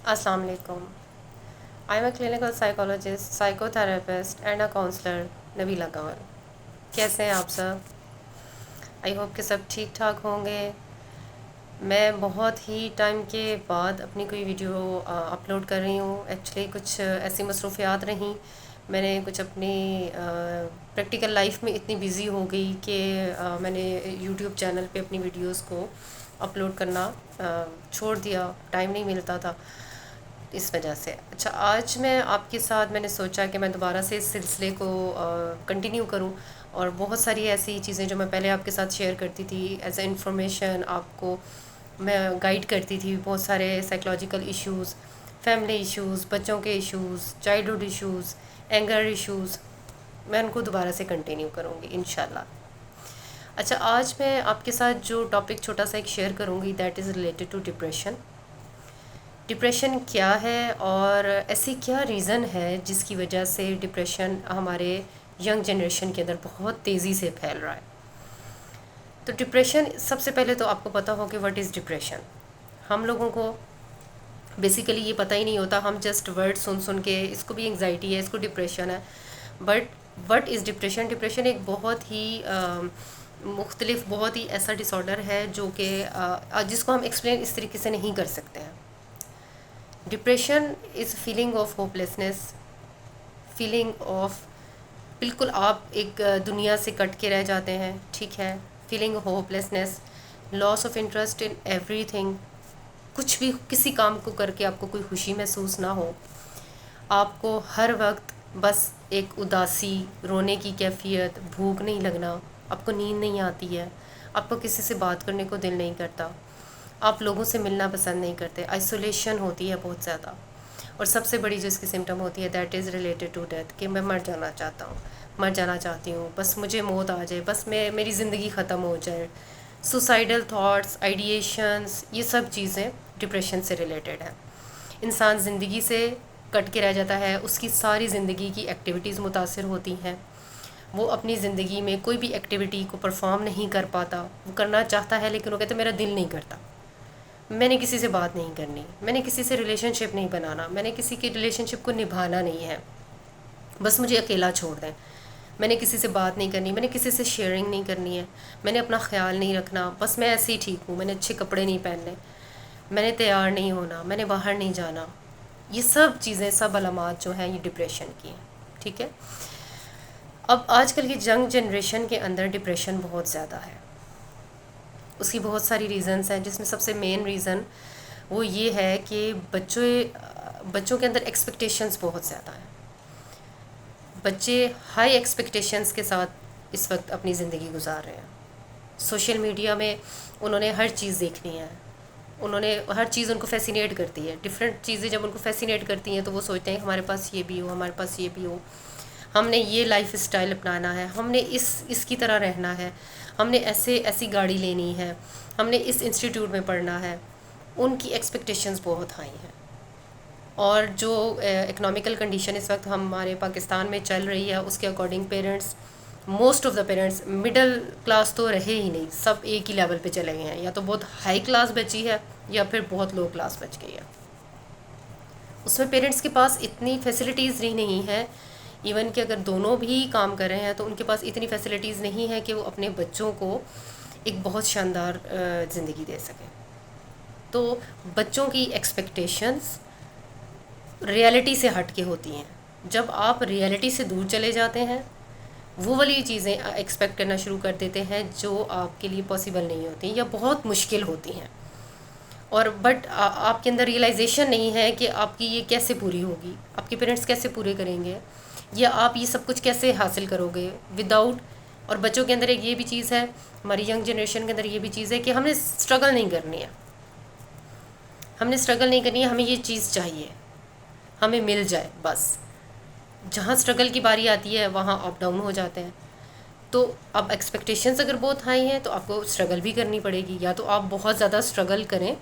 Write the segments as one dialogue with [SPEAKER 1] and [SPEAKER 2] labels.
[SPEAKER 1] السلام علیکم. I am a clinical psychologist psychotherapist and a counsellor Nabila Kanwar. کیسے ہیں آپ سب؟ آئی ہوپ کہ سب ٹھیک ٹھاک ہوں گے. میں بہت ہی ٹائم کے بعد اپنی کوئی ویڈیو اپلوڈ کر رہی ہوں. ایکچولی کچھ ایسی مصروفیات رہیں. میں نے کچھ اپنی پریکٹیکل لائف میں اتنی بزی ہو گئی کہ میں نے یوٹیوب چینل پہ اپنی ویڈیوز کو اپلوڈ کرنا چھوڑ دیا. ٹائم نہیں ملتا تھا اس وجہ سے. اچھا، آج میں آپ کے ساتھ میں نے سوچا کہ میں دوبارہ سے اس سلسلے کو کنٹینیو کروں، اور بہت ساری ایسی چیزیں جو میں پہلے آپ کے ساتھ شیئر کرتی تھی ایز اے انفارمیشن، آپ کو میں گائیڈ کرتی تھی. بہت سارے سائیکلوجیکل ایشوز، فیملی ایشوز، بچوں کے issues, childhood issues, anger issues, میں ان کو دوبارہ سے کنٹینیو کروں گی انشاءاللہ. اچھا، آج میں آپ کے ساتھ جو ٹاپک چھوٹا سا ایک شیئر کروں گی that is related to depression. Depression کیا ہے اور ایسی کیا ریزن ہے جس کی وجہ سے ڈپریشن ہمارے ینگ جنریشن کے اندر بہت تیزی سے پھیل رہا ہے. تو ڈپریشن، سب سے پہلے تو آپ کو پتہ ہو کہ واٹ از ڈپریشن. ہم لوگوں کو بیسیکلی یہ پتہ ہی نہیں ہوتا. ہم جسٹ ورڈ سن کے اس کو بھی انگزائٹی ہے، اس کو ڈپریشن ہے. But what is depression? Depression ایک بہت ہی مختلف، بہت ہی ایسا ڈس آرڈر ہے جو کہ جس کو ہم ایکسپلین اس طریقے سے نہیں کر سکتے ہیں. Depression is feeling of hope lessons, feeling of, بالکل آپ ایک دنیا سے کٹ کے رہ جاتے ہیں. ٹھیک ہے، feeling hopelessness, loss of interest in everything. کچھ بھی، کسی کام کو کر کے آپ کو کوئی خوشی محسوس نہ ہو. آپ کو ہر وقت بس ایک اداسی، رونے کی کیفیت، بھوک نہیں لگنا، آپ کو نیند نہیں آتی ہے، آپ کو کسی سے بات کرنے کو دل نہیں کرتا، آپ لوگوں سے ملنا پسند نہیں کرتے، آئسولیشن ہوتی ہے بہت زیادہ. اور سب سے بڑی جو اس کی سمٹم ہوتی ہے that is related to death, کہ میں مر جانا چاہتا ہوں، مر جانا چاہتی ہوں، بس مجھے موت آ جائے، بس میری زندگی ختم ہو جائے. سوسائڈل تھاٹس، آئیڈیشنس، یہ سب چیزیں ڈپریشن سے ریلیٹڈ ہیں. انسان زندگی سے کٹ کے رہ جاتا ہے، اس کی ساری زندگی کی ایکٹیویٹیز متاثر ہوتی ہیں. وہ اپنی زندگی میں کوئی بھی ایکٹیویٹی کو پرفارم نہیں کر پاتا. وہ کرنا چاہتا ہے لیکن وہ کہتا ہے میرا دل نہیں کرتا، میں نے کسی سے بات نہیں کرنی، میں نے کسی سے ریلیشن شپ نہیں بنانا، میں نے کسی کی ریلیشن شپ کو نبھانا نہیں ہے، بس مجھے اکیلا چھوڑ دیں. میں نے کسی سے بات نہیں کرنی، میں نے کسی سے شیئرنگ نہیں کرنی ہے، میں نے اپنا خیال نہیں رکھنا، بس میں ایسے ہی ٹھیک ہوں، میں نے اچھے کپڑے نہیں پہننے، میں نے تیار نہیں ہونا، میں نے باہر نہیں جانا. یہ سب چیزیں، سب علامات جو ہیں یہ ڈپریشن کی ہیں. ٹھیک ہے. اب آج کل کی ینگ جنریشن کے اندر ڈپریشن بہت زیادہ ہے. اس کی بہت ساری ریزنز ہیں، جس میں سب سے مین ریزن وہ یہ ہے کہ بچوں کے اندر ایکسپیکٹیشنز بہت زیادہ ہیں. بچے ہائی ایکسپیکٹیشنز کے ساتھ اس وقت اپنی زندگی گزار رہے ہیں. سوشل میڈیا میں انہوں نے ہر چیز دیکھنی ہے، انہوں نے ہر چیز ان کو فیسینیٹ کرتی ہے. ڈفرینٹ چیزیں جب ان کو فیسینیٹ کرتی ہیں تو وہ سوچتے ہیں ہمارے پاس یہ بھی ہو، ہمارے پاس یہ بھی ہو، ہم نے یہ لائف اسٹائل اپنانا ہے، ہم نے اس کی طرح رہنا ہے، ہم نے ایسی گاڑی لینی ہے، ہم نے اس انسٹیٹیوٹ میں پڑھنا ہے. ان کی ایکسپیکٹیشنز بہت ہائی ہیں. اور جو اکنامیکل کنڈیشن اس وقت ہمارے پاکستان میں چل رہی ہے اس کے according parents, most of the parents middle class تو رہے ہی نہیں، سب ایک ہی لیول پہ چلے گئے ہیں. یا تو بہت ہائی کلاس بچی ہے یا پھر بہت لو کلاس بچ گئی ہے. اس میں پیرنٹس کے پاس اتنی فیسلٹیز نہیں ہیں. ایون کہ اگر دونوں بھی کام کر رہے ہیں تو ان کے پاس اتنی فیسلٹیز نہیں ہے کہ وہ اپنے بچوں کو ایک بہت شاندار زندگی دے سکیں. تو بچوں کی ایکسپیکٹیشنز ریالٹی سے ہٹ کے ہوتی ہیں. جب آپ ریالٹی سے دور چلے جاتے ہیں، وہ والی چیزیں ایکسپیکٹ کرنا شروع کر دیتے ہیں جو آپ کے لیے پاسبل نہیں ہوتی یا بہت مشکل ہوتی ہیں. اور بٹ آپ کے اندر ریئلائزیشن نہیں ہے کہ آپ کی یہ کیسے پوری ہوگی، آپ کے پیرنٹس کیسے پورے کریں گے، یا آپ یہ سب کچھ کیسے حاصل کرو گے وداؤٹ. اور بچوں کے اندر ایک یہ بھی چیز ہے، ہماری ینگ جنریشن کے اندر یہ بھی چیز ہے کہ ہم نے اسٹرگل نہیں کرنی ہے، ہم نے اسٹرگل نہیں کرنی ہے، ہمیں یہ چیز چاہیے، ہمیں مل جائے بس. جہاں اسٹرگل کی باری آتی ہے وہاں اپ ڈاؤن ہو جاتے ہیں. تو اب ایکسپیکٹیشنز اگر بہت ہائی ہیں تو آپ کو اسٹرگل بھی کرنی پڑے گی. یا تو آپ بہت زیادہ اسٹرگل کریں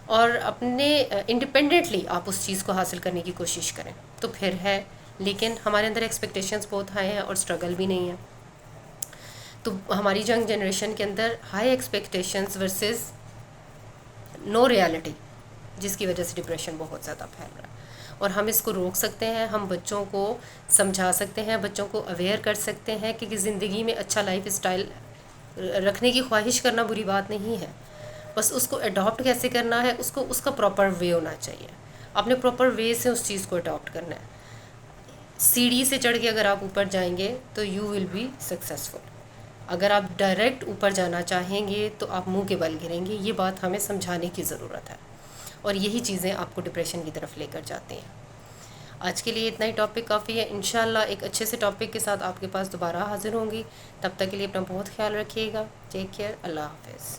[SPEAKER 1] اور اپنے انڈیپینڈنٹلی آپ اس چیز کو حاصل کرنے کی کوشش کریں تو پھر ہے. لیکن ہمارے اندر ایکسپیکٹیشنز بہت ہائی ہیں اور اسٹرگل بھی نہیں ہے. تو ہماری ینگ جنریشن کے اندر ہائی ایکسپیکٹیشنز ورسز نو ریالٹی. جس کی وجہ سے ڈپریشن بہت زیادہ پھیل رہا ہے. اور ہم اس کو روک سکتے ہیں, ہم بچوں کو سمجھا سکتے ہیں, بچوں کو اویئر کر سکتے ہیں کہ زندگی میں اچھا لائف اسٹائل رکھنے کی خواہش کرنا بری بات نہیں ہے, بس اس کو اڈاپٹ کیسے کرنا ہے, اس کا پراپر وے ہونا چاہیے. آپ نے پراپر وے سے اس چیز کو اڈاپٹ کرنا ہے. سیڑھی سے چڑھ کے اگر آپ اوپر جائیں گے تو یو ول بی سکسیزفل. اگر آپ ڈائریکٹ اوپر جانا چاہیں گے تو آپ منہ کے بل گریں گے. یہ بات ہمیں سمجھانے کی ضرورت ہے, اور یہی چیزیں آپ کو ڈپریشن کی طرف لے کر جاتے ہیں. آج کے لیے اتنا ہی ٹاپک کافی ہے. انشاءاللہ ایک اچھے سے ٹاپک کے ساتھ آپ کے پاس دوبارہ حاضر ہوں گی. تب تک کے لیے اپنا بہت خیال رکھیے گا. Take care. اللہ حافظ.